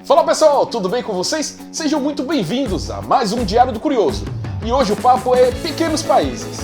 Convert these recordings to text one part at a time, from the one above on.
Fala pessoal, tudo bem com vocês? Sejam muito bem-vindos a mais um Diário do Curioso. E hoje o papo é pequenos países.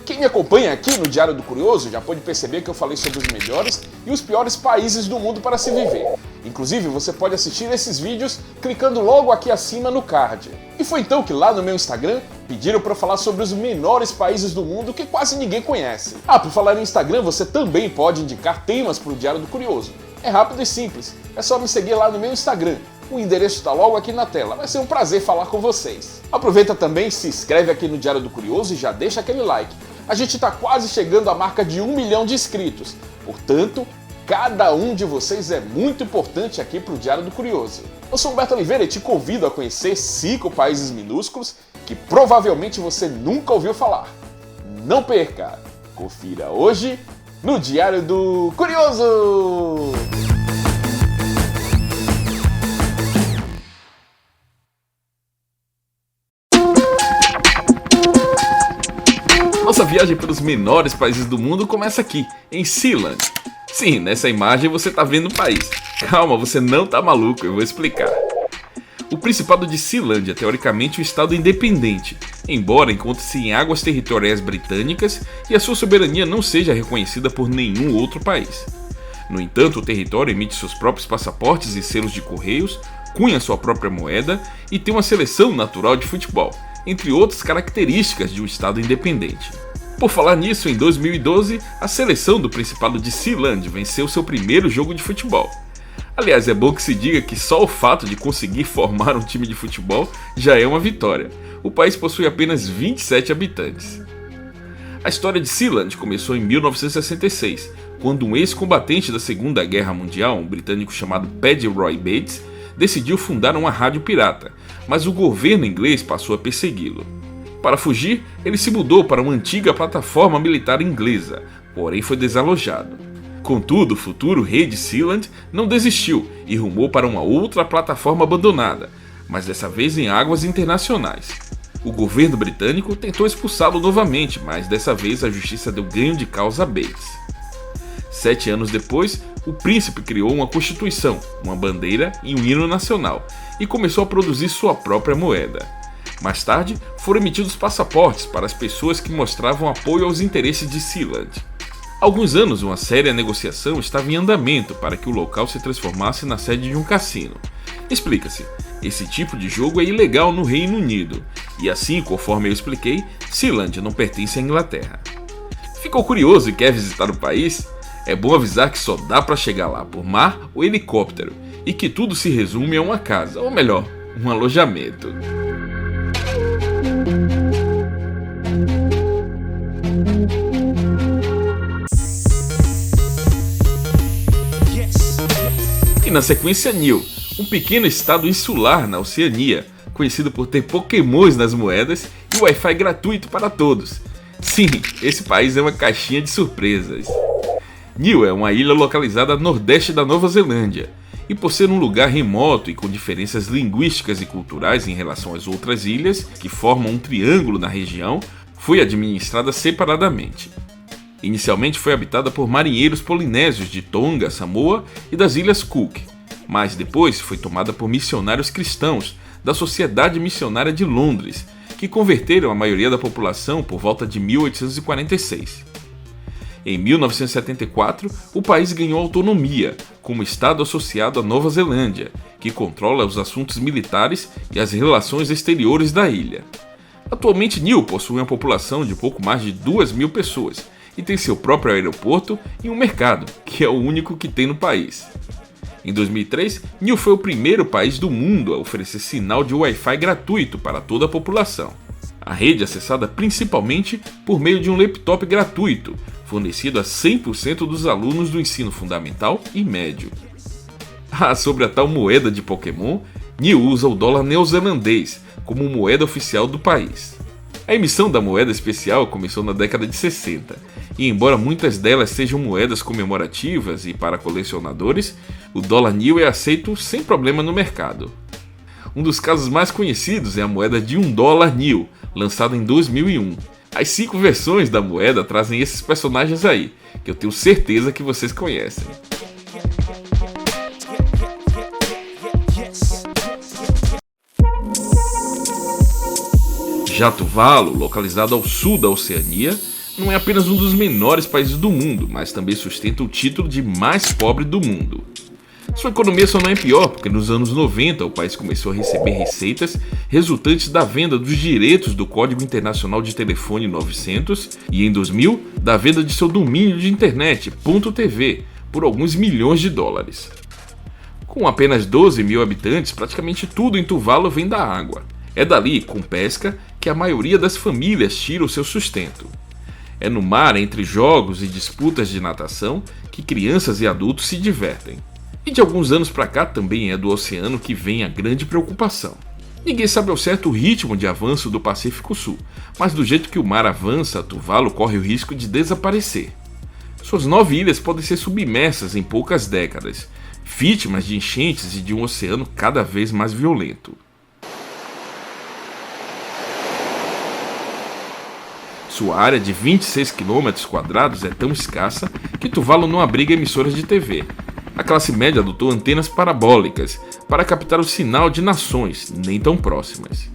Quem me acompanha aqui no Diário do Curioso já pode perceber que eu falei sobre os melhores e os piores países do mundo para se viver. Inclusive, você pode assistir esses vídeos clicando logo aqui acima no card. E foi então que lá no meu Instagram pediram para eu falar sobre os menores países do mundo que quase ninguém conhece. Por falar em Instagram, você também pode indicar temas para o Diário do Curioso. É rápido e simples, é só me seguir lá no meu Instagram. O endereço está logo aqui na tela, vai ser um prazer falar com vocês. Aproveita também, se inscreve aqui no Diário do Curioso e já deixa aquele like. A gente está quase chegando à marca de 1 milhão de inscritos, portanto, cada um de vocês é muito importante aqui para o Diário do Curioso. Eu sou Humberto Oliveira e te convido a conhecer 5 países minúsculos que provavelmente você nunca ouviu falar. Não perca! Confira hoje no Diário do Curioso! Nossa viagem pelos menores países do mundo começa aqui, em Sealand. Sim, nessa imagem você tá vendo o país. Calma, você não tá maluco, eu vou explicar. O Principado de Sealand é teoricamente um estado independente, embora encontre-se em águas territoriais britânicas e a sua soberania não seja reconhecida por nenhum outro país. No entanto, o território emite seus próprios passaportes e selos de correios, cunha sua própria moeda e tem uma seleção natural de futebol, entre outras características de um estado independente. Por falar nisso, em 2012, a seleção do Principado de Sealand venceu seu primeiro jogo de futebol. Aliás, é bom que se diga que só o fato de conseguir formar um time de futebol já é uma vitória. O país possui apenas 27 habitantes. A história de Sealand começou em 1966, quando um ex-combatente da Segunda Guerra Mundial, um britânico chamado Paddy Roy Bates, decidiu fundar uma rádio pirata, mas o governo inglês passou a persegui-lo. Para fugir, ele se mudou para uma antiga plataforma militar inglesa, porém foi desalojado. Contudo, o futuro rei de Sealand não desistiu e rumou para uma outra plataforma abandonada, mas dessa vez em águas internacionais. O governo britânico tentou expulsá-lo novamente, mas dessa vez a justiça deu ganho de causa a Bates. 7 anos depois, o príncipe criou uma constituição, uma bandeira e um hino nacional, e começou a produzir sua própria moeda. Mais tarde, foram emitidos passaportes para as pessoas que mostravam apoio aos interesses de Sealand. Há alguns anos, uma séria negociação estava em andamento para que o local se transformasse na sede de um cassino. Explica-se, esse tipo de jogo é ilegal no Reino Unido, e assim, conforme eu expliquei, Sealand não pertence à Inglaterra. Ficou curioso e quer visitar o país? É bom avisar que só dá para chegar lá por mar ou helicóptero, e que tudo se resume a uma casa, ou melhor, um alojamento. E na sequência, Niue, um pequeno estado insular na Oceania, conhecido por ter pokémons nas moedas e Wi-Fi gratuito para todos. Sim, esse país é uma caixinha de surpresas. Niue é uma ilha localizada a nordeste da Nova Zelândia, e por ser um lugar remoto e com diferenças linguísticas e culturais em relação às outras ilhas, que formam um triângulo na região, foi administrada separadamente. Inicialmente foi habitada por marinheiros polinésios de Tonga, Samoa e das Ilhas Cook, mas depois foi tomada por missionários cristãos da Sociedade Missionária de Londres, que converteram a maioria da população por volta de 1846. Em 1974, o país ganhou autonomia, como estado associado à Nova Zelândia, que controla os assuntos militares e as relações exteriores da ilha. Atualmente, Niue possui uma população de pouco mais de 2.000 pessoas e tem seu próprio aeroporto e um mercado, que é o único que tem no país. Em 2003, Niue foi o primeiro país do mundo a oferecer sinal de Wi-Fi gratuito para toda a população. A rede é acessada principalmente por meio de um laptop gratuito, fornecido a 100% dos alunos do ensino fundamental e médio. Sobre a tal moeda de Pokémon, Niue usa o dólar neozelandês como moeda oficial do país. A emissão da moeda especial começou na década de 60, e embora muitas delas sejam moedas comemorativas e para colecionadores, o dólar Niue é aceito sem problema no mercado. Um dos casos mais conhecidos é a moeda de $1 Niue, lançada em 2001. As 5 versões da moeda trazem esses personagens aí, que eu tenho certeza que vocês conhecem. Já Tuvalu, localizado ao sul da Oceania, não é apenas um dos menores países do mundo, mas também sustenta o título de mais pobre do mundo. Sua economia só não é pior porque nos anos 90 o país começou a receber receitas resultantes da venda dos direitos do Código Internacional de Telefone 900 e em 2000 da venda de seu domínio de internet, .tv, por alguns milhões de dólares. Com apenas 12 mil habitantes, praticamente tudo em Tuvalu vem da água. É dali, com pesca, que a maioria das famílias tira o seu sustento. É no mar, entre jogos e disputas de natação, que crianças e adultos se divertem. E de alguns anos pra cá também é do oceano que vem a grande preocupação. Ninguém sabe ao certo o ritmo de avanço do Pacífico Sul, mas do jeito que o mar avança, Tuvalu corre o risco de desaparecer. Suas 9 ilhas podem ser submersas em poucas décadas, vítimas de enchentes e de um oceano cada vez mais violento. Sua área de 26 km² é tão escassa que Tuvalu não abriga emissoras de TV. A classe média adotou antenas parabólicas para captar o sinal de nações nem tão próximas.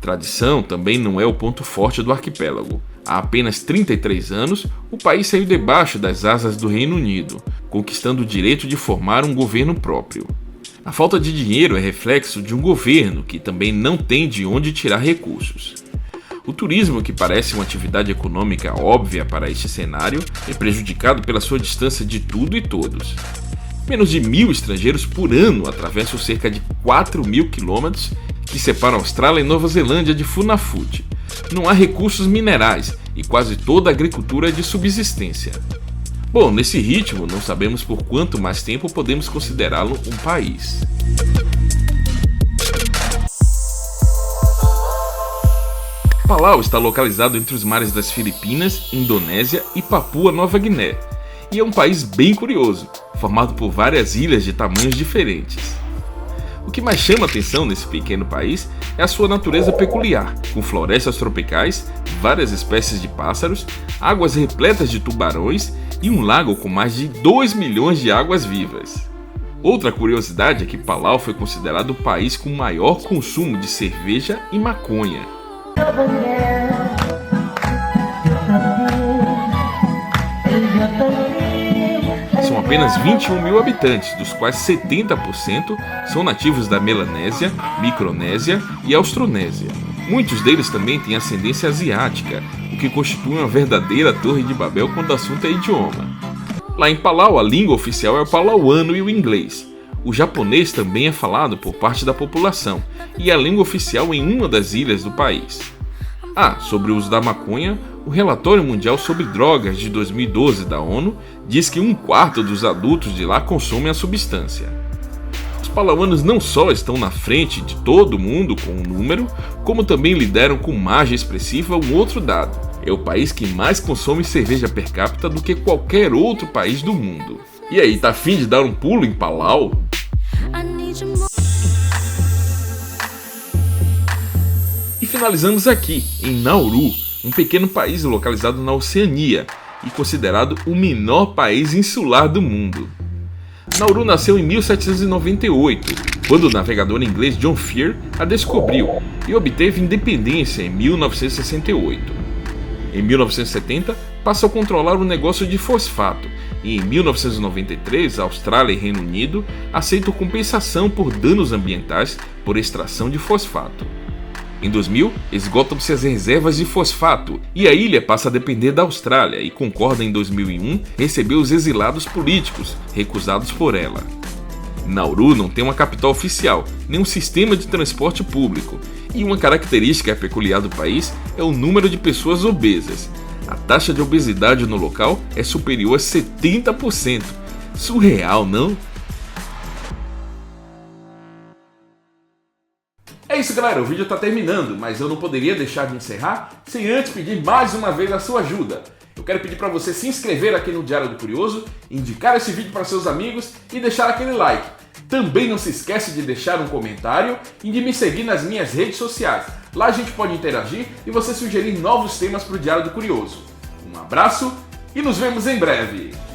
Tradição também não é o ponto forte do arquipélago. Há apenas 33 anos, o país saiu debaixo das asas do Reino Unido, conquistando o direito de formar um governo próprio. A falta de dinheiro é reflexo de um governo que também não tem de onde tirar recursos. O turismo, que parece uma atividade econômica óbvia para este cenário, é prejudicado pela sua distância de tudo e todos. Menos de 1.000 estrangeiros por ano atravessam cerca de 4.000 quilômetros que separam Austrália e Nova Zelândia de Funafuti. Não há recursos minerais e quase toda a agricultura é de subsistência. Bom, nesse ritmo, não sabemos por quanto mais tempo podemos considerá-lo um país. Palau está localizado entre os mares das Filipinas, Indonésia e Papua Nova Guiné, e é um país bem curioso, formado por várias ilhas de tamanhos diferentes. O que mais chama atenção nesse pequeno país é a sua natureza peculiar, com florestas tropicais, várias espécies de pássaros, águas repletas de tubarões e um lago com mais de 2 milhões de águas vivas. Outra curiosidade é que Palau foi considerado o país com maior consumo de cerveja e maconha. São apenas 21.000 habitantes, dos quais 70% são nativos da Melanésia, Micronésia e Austronésia. Muitos deles também têm ascendência asiática, o que constitui uma verdadeira torre de Babel quando o assunto é idioma. Lá em Palau, a língua oficial é o palauano e o inglês. O japonês também é falado por parte da população e é a língua oficial em uma das ilhas do país. Sobre o uso da maconha, o Relatório Mundial sobre Drogas de 2012 da ONU diz que 1/4 dos adultos de lá consomem a substância. Os palauanos não só estão na frente de todo mundo com um número, como também lideram com margem expressiva um outro dado. É o país que mais consome cerveja per capita do que qualquer outro país do mundo. E aí, tá afim de dar um pulo em Palau? E finalizamos aqui, em Nauru, um pequeno país localizado na Oceania e considerado o menor país insular do mundo. Nauru nasceu em 1798, quando o navegador inglês John Fear a descobriu e obteve independência em 1968. Em 1970, passa a controlar o negócio de fosfato e em 1993, a Austrália e Reino Unido aceitam compensação por danos ambientais por extração de fosfato. Em 2000, esgotam-se as reservas de fosfato e a ilha passa a depender da Austrália e concorda em 2001 receber os exilados políticos recusados por ela. Nauru não tem uma capital oficial, nem um sistema de transporte público, e uma característica peculiar do país é o número de pessoas obesas. A taxa de obesidade no local é superior a 70%. Surreal, não? É isso, galera, o vídeo está terminando, mas eu não poderia deixar de encerrar sem antes pedir mais uma vez a sua ajuda. Eu quero pedir para você se inscrever aqui no Diário do Curioso, indicar esse vídeo para seus amigos e deixar aquele like. Também não se esquece de deixar um comentário e de me seguir nas minhas redes sociais. Lá a gente pode interagir e você sugerir novos temas para o Diário do Curioso. Um abraço e nos vemos em breve!